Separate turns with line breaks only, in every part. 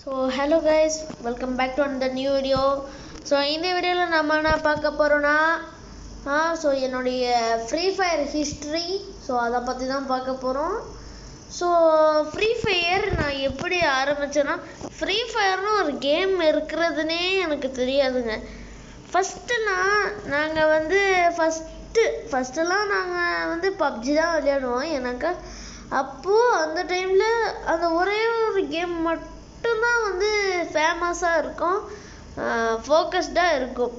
So hello guys, welcome back to அந்த new video. So இந்த வீடியோவில் நம்ம என்ன பார்க்க போகிறோன்னா என்னுடைய ஃப்ரீ ஃபயர் ஹிஸ்ட்ரி. ஸோ அதை பற்றி தான் பார்க்க போகிறோம். ஸோ ஃப்ரீ ஃபயர் நான் எப்படி ஆரம்பித்தேன்னா, ஃப்ரீ ஃபயர்னு ஒரு கேம் இருக்கிறதுனே எனக்கு தெரியாதுங்க. நாங்கள் வந்து ஃபஸ்ட்டெல்லாம் நாங்கள் வந்து பப்ஜி தான் விளையாடுவோம். எனக்கு அப்போது அந்த டைமில் அந்த ஒரே ஒரு கேம் மட்டும்தான் வந்து ஃபேமஸாக இருக்கும், ஃபோக்கஸ்டாக இருக்கும்.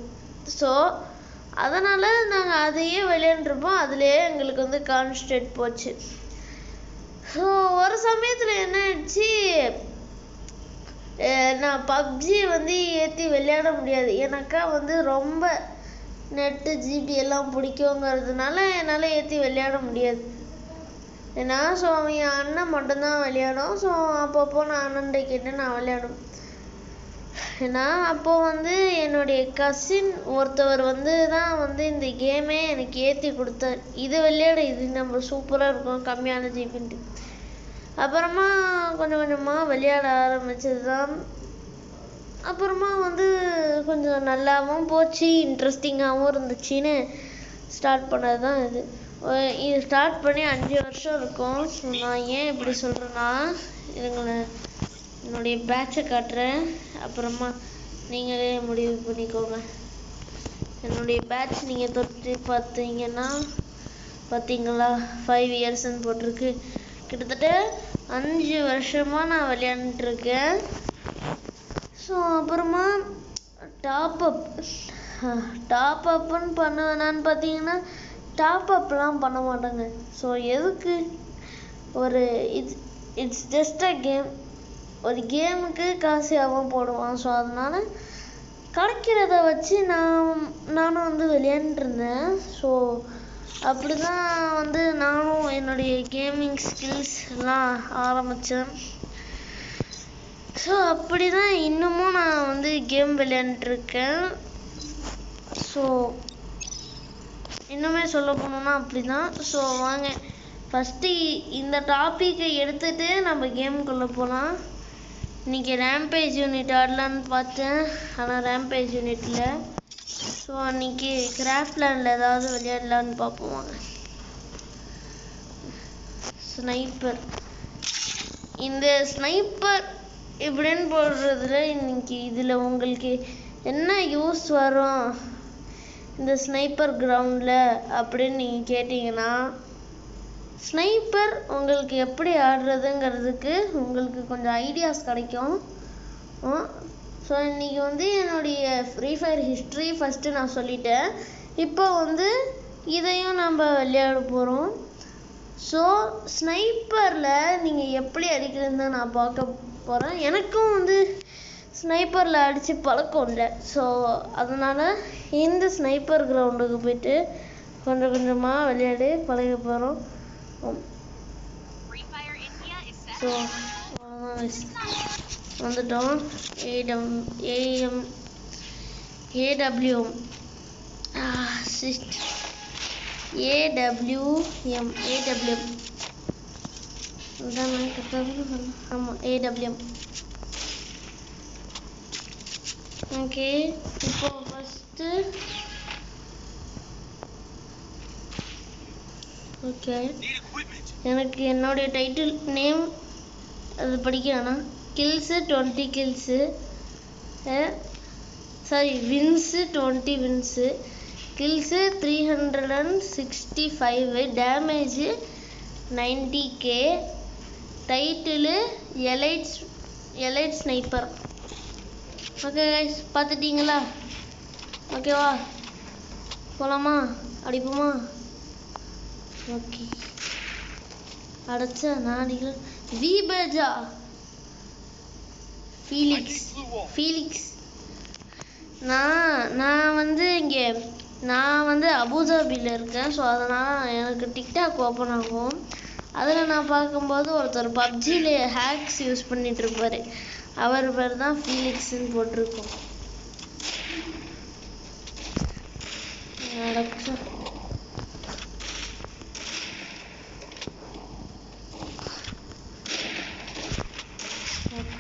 ஸோ அதனால் நாங்கள் அதையே விளையாண்டுருப்போம். அதுலேயே எங்களுக்கு வந்து கான்சன்ட்ரேட் போச்சு. ஸோ ஒரு சமயத்தில் என்ன ஆயிடுச்சு, நான் பப்ஜி வந்து ஏற்றி விளையாட முடியாது. எனக்கா வந்து ரொம்ப நெட்டு ஜிபி எல்லாம் பிடிக்குங்கிறதுனால என்னால் ஏற்றி விளையாட முடியாது. ஏன்னா என் அண்ணன் மட்டும்தான் விளையாடும். ஸோ அப்பப்போ நான் அண்ணன்ட்ட கேட்டு நான் விளையாடுவேன். ஏன்னா அப்போது வந்து என்னுடைய கசின் ஒருத்தவர் தான் வந்து இந்த கேமே எனக்கு ஏற்றி கொடுத்தார். இது விளையாட, இது நம்ம சூப்பராக இருக்கும் கம்மியான ஜிபின்ட்டு. அப்புறமா கொஞ்சம் கொஞ்சமாக விளையாட ஆரம்பிச்சது தான். அப்புறமா வந்து கொஞ்சம் நல்லாவும் போச்சு, இன்ட்ரெஸ்டிங்காகவும் இருந்துச்சுன்னு ஸ்டார்ட் பண்ணது தான் இது. இது ஸ்டார்ட் பண்ணி 5 வருஷம் இருக்கும். ஸோ நான் ஏன் இப்படி சொல்கிறேன்னா, என்னுடைய பேட்சை காட்டுறேன், அப்புறமா நீங்களே முடிவு பண்ணிக்கோங்க. என்னுடைய பேட்ச் நீங்கள் தொட்டு பார்த்தீங்களா 5 இயர்ஸ்ன்னு போட்டிருக்கு. கிட்டத்தட்ட 5 வருஷமாக நான் விளையாண்டுருக்கேன். ஸோ அப்புறமா டாப் அப்புன்னு பண்ணுவேனான்னு பார்த்தீங்கன்னா, டாப் அப்லாம் பண்ண மாட்டேங்க. ஸோ எதுக்கு, இட்ஸ் ஜஸ்ட் அ கேம். ஒரு கேமுக்கு காசு அவன் போடுவான். ஸோ அதனால் கிடைக்கிறத வச்சு நானும் வந்து விளையாண்டுருந்தேன். ஸோ அப்படி தான் வந்து நானும் என்னுடைய கேமிங் ஸ்கில்ஸ் எல்லாம் ஆரம்பித்தேன். ஸோ அப்படி தான் இன்னமும் நான் வந்து கேம் விளையாண்டுருக்கேன். ஸோ இன்னுமே சொல்ல போனோம்னா அப்படி தான். ஸோ வாங்க ஃபஸ்ட்டு இந்த டாப்பிக்கை எடுத்துகிட்டு நம்ம கேமுக்குள்ளே போகலாம். இன்றைக்கி ரேம்பேஜ் யூனிட் ஆடலான்னு பார்த்தேன், ஆனால் ரேம்பேஜ் யூனிட்டில். ஸோ அன்றைக்கி கிராஃப்ட் லேண்டில் ஏதாவது விளையாடலான்னு பார்ப்போம் வாங்க. ஸ்னைப்பர், இந்த ஸ்னைப்பர் இப்படின்னு போடுறதுல இன்னைக்கு இதில் உங்களுக்கு என்ன யூஸ் வரும் இந்த ஸ்னைப்பர் கிரவுண்டில் அப்படின்னு நீங்கள் கேட்டிங்கன்னா, ஸ்னைப்பர் உங்களுக்கு எப்படி ஆடுறதுங்கிறதுக்கு உங்களுக்கு கொஞ்சம் ஐடியாஸ் கிடைக்கும். ஸோ இன்றைக்கி வந்து என்னுடைய ஃப்ரீ ஃபயர் ஹிஸ்ட்ரி ஃபஸ்ட்டு நான் சொல்லிட்டேன். இப்போ வந்து இதையும் நம்ம விளையாட போகிறோம். ஸோ ஸ்னைப்பரில் நீங்கள் எப்படி அடிக்கிறதுன்னு தான் நான் பார்க்க போகிறேன். எனக்கும் வந்து ஸ்னைப்பரில் அடித்து பழக்கம் இல்லை. ஸோ அதனால் இந்த ஸ்னைப்பர் கிரவுண்டுக்கு போய்ட்டு கொஞ்சம் கொஞ்சமாக விளையாடி பழக போகிறோம். ஸோ வந்துட்டோம். ஏடபிள்யூஎம் ஆமாம், ஏடபிள்யூஎம். ஓகே, இப்போ ஃபஸ்ட்டு ஓகே, எனக்கு என்னுடைய டைட்டில் நேம் அது படிக்கிறானா, kills 20 kills, wins 20 wins, kills 365, damage 90k, title elite sniper. Okay guys, பார்த்துட்டிங்களா? ஓகேவா, போகலாமா, அடிப்போமா? ஓகே, அடைச்ச நாடிகள் விபேஜா ஃபீலிக்ஸ். நான் வந்து அபுதாபியில் இருக்கேன். ஸோ அதனால் எனக்கு டிக்டாக் ஓப்பன் ஆகும். அதில் நான் பார்க்கும்போது ஒருத்தர் பப்ஜியில் ஹேக்ஸ் யூஸ் பண்ணிகிட்ருப்பார். அவர் பேர் தான் ஃபீலிக்ஸ்ன்னு போட்டிருக்கோம்.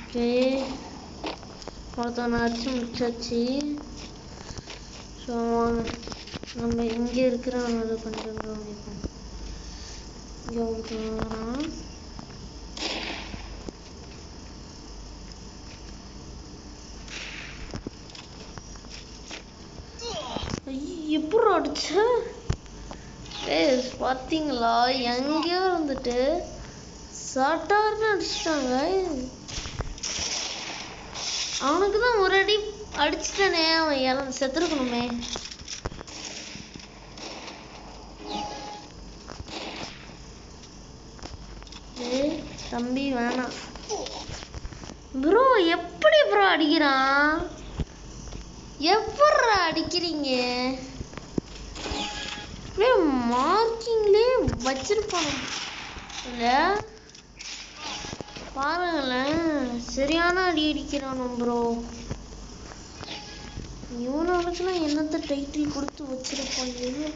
ஓகே, ஒருத்தவனை அடிச்சு முடிச்சாச்சு. ஸோ நம்ம இங்கே இருக்கிறவனோட கொஞ்சம் கவனிப்போம். இங்கே ஒருத்தவன் எப்படி அடிச்ச பார்த்தீங்களா? எங்கேயோ இருந்துட்டு சாட்டார்னு அடிச்சிட்டாங்க. அவனுக்கு தான் ஒரு அடி அடிச்சுட்டானே, அவன் செத்துருக்கணுமே. தம்பி வேணாம் ப்ரோ. எப்படி ப்ரோ அடிக்கிறான்? எப்படி அடிக்கிறீங்க? மார்க்கிங்லேயே வச்சிருப்பாங்க இல்ல? பாருங்களேன், சரியான அடி அடிக்கிறானோ ப்ரோ. இவனுக்குலாம் என்னத்த டைட்டில் கொடுத்து வச்சிருப்பாங்க?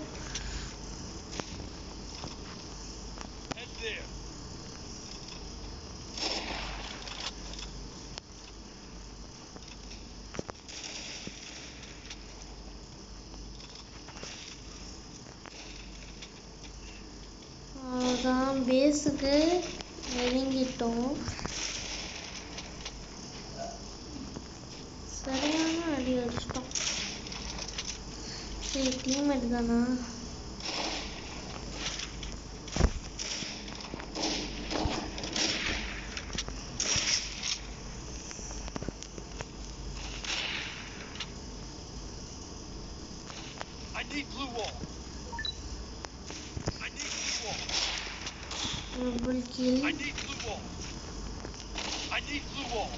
அதான் பேஸுக்கு நெருங்கிட்டோம். சரியான அடி அடிச்சிட்டோம். சரி, டீம்மேட் தானா? Double kill. I need blue wall. I need blue wall.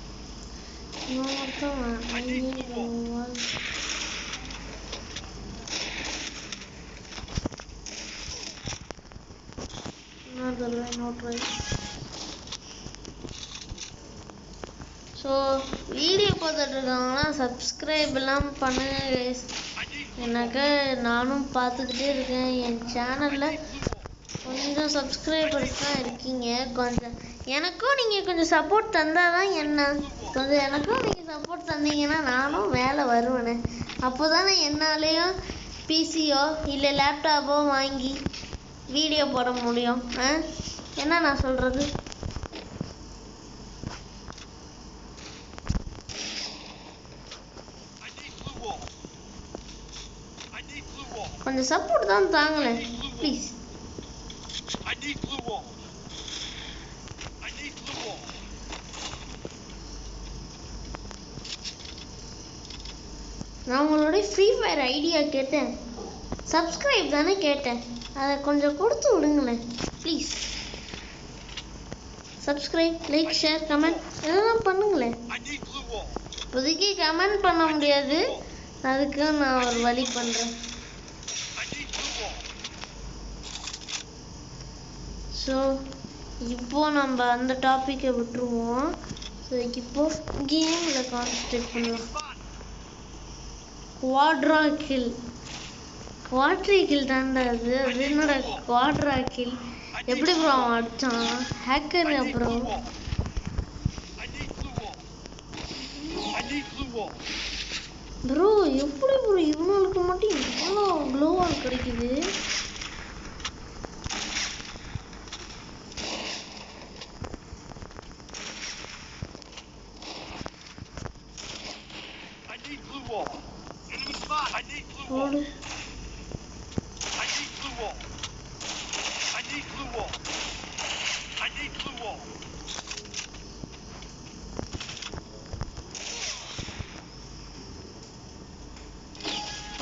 No, come on. I need blue wall. Not right, not right. So, video பார்த்துட்டு இருக்காங்கன்னா சப்ஸ்கிரைப் எல்லாம் பண்ணுங்க guys. எனக்கு நானும் பார்த்துக்கிட்டே இருக்கேன். என் சேனலில் கொஞ்சம் சப்ஸ்கிரைபர்ஸ் தான் இருக்கீங்க. கொஞ்சம் எனக்கும் நீங்கள் கொஞ்சம் சப்போர்ட் தந்தால் தான் என்ன, கொஞ்சம் எனக்கும் நீங்கள் சப்போர்ட் தந்தீங்கன்னா நானும் மேலே வருவேனே. அப்போ தானே என்னாலேயும் பிசியோ இல்லை லேப்டாப்போ வாங்கி வீடியோ போட முடியும். என்ன நான் சொல்கிறது? கொஞ்சம் சப்போர்ட் தான் தாங்களேன் ப்ளீஸ். நான் உங்களோட ஃப்ரீ ஃபயர் ஐடியா கேட்டேன், சப்ஸ்கிரைப் தானே கேட்டேன், அதை கொஞ்சம் கொடுத்து விடுங்களேன் please. Subscribe, like, share, comment இதெல்லாம் பண்ணுங்களேன். இப்போதைக்கு கமெண்ட் பண்ண முடியாது, அதுக்கு நான் ஒரு வழி பண்ணுறேன். ஸோ இப்போ நம்ம அந்த டாப்பிக்கை விட்டுருவோம். ஸோ இப்போ கேமில் கான்சன்ட்ரேட் பண்ணலாம். குவாட்ரிக்கில் தாண்டா அது. அது என்னோட குவாட்ராக்கில் எப்படி ப்ரோ அவன் அடித்தான்? ஹேக்கர் அப்புறம் ப்ரோ எப்படி ப்ரோ இவனுக்கு மட்டும் இவ்வளோ க்ளோவால் கிடைக்குது?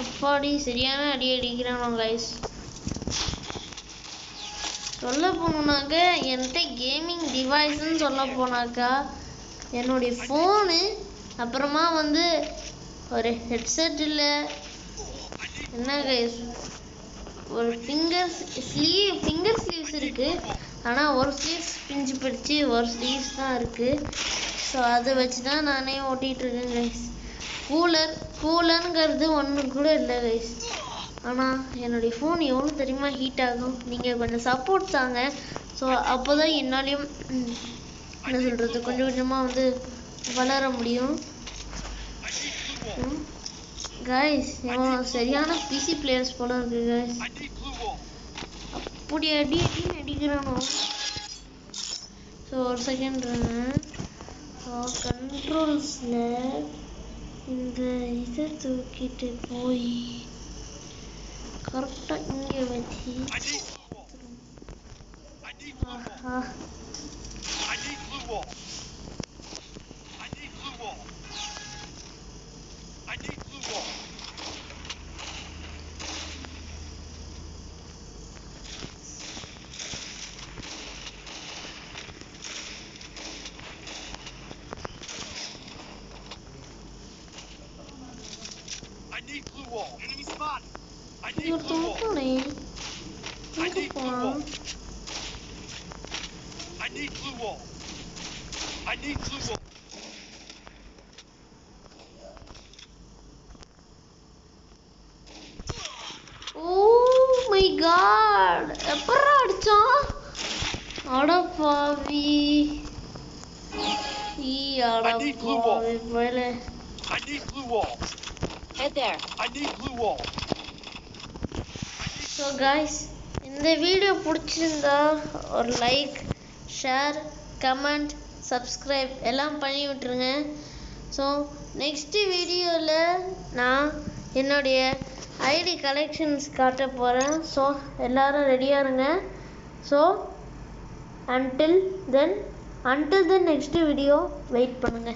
அப்பாடி சரியான அடி அடிக்கிறானோ கைஸ். சொல்ல போனாக்க என்கிட்ட கேமிங் டிவைஸ்ன்னு சொல்ல போனாக்கா என்னுடைய ஃபோனு, அப்புறமா வந்து ஒரு ஹெட்செட் இல்லை என்ன கைஸ், ஒரு ஃபிங்கர் ஸ்லீவ்ஸ் இருக்குது. ஆனால் ஒரு ஸ்லீவ்ஸ் பிஞ்சு பிடிச்சி ஒரு ஸ்லீவ்ஸ் தான் இருக்குது. ஸோ அதை வச்சு தான் நானே ஓட்டிகிட்ருக்கேன் கைஸ். கூலருங்கிறது ஒன்று கூட இல்லை கைஸ். ஆனால் என்னுடைய ஃபோன் எவ்வளோ தெரியுமா ஹீட் ஆகும்? நீங்கள் கொஞ்சம் சப்போர்ட் தாங்க. ஸோ அப்போ தான் என்னாலையும் என்ன சொல்கிறது கொஞ்சம் கொஞ்சமாக வந்து வளர முடியும். கைஸ் இவன் சரியான பிசி பிளேயர்ஸ் போல இருக்கு கைஸ். அப்படி அடின்னு அடிக்கிறானோ. ஸோ ஒரு செகண்ட் கண்ட்ரோல்ஸில் இந்த இதை தூக்கிட்டு போய் கரெக்டாக இங்கே வச்சு மை காட் எப்பறா அடிச்சான் அட பாவி அட பாவி போயில. ஸோ காய்ஸ் இந்த வீடியோ பிடிச்சிருந்தா ஒரு லைக் ஷேர் கமெண்ட் சப்ஸ்கிரைப் எல்லாம் பண்ணி விட்டுருங்க. ஸோ நெக்ஸ்ட்டு வீடியோவில் நான் என்னுடைய ஐடி கலெக்ஷன்ஸ் காட்ட போகிறேன். ஸோ எல்லோரும் ரெடியாக இருங்க. So until then next video wait பண்ணுங்கள்.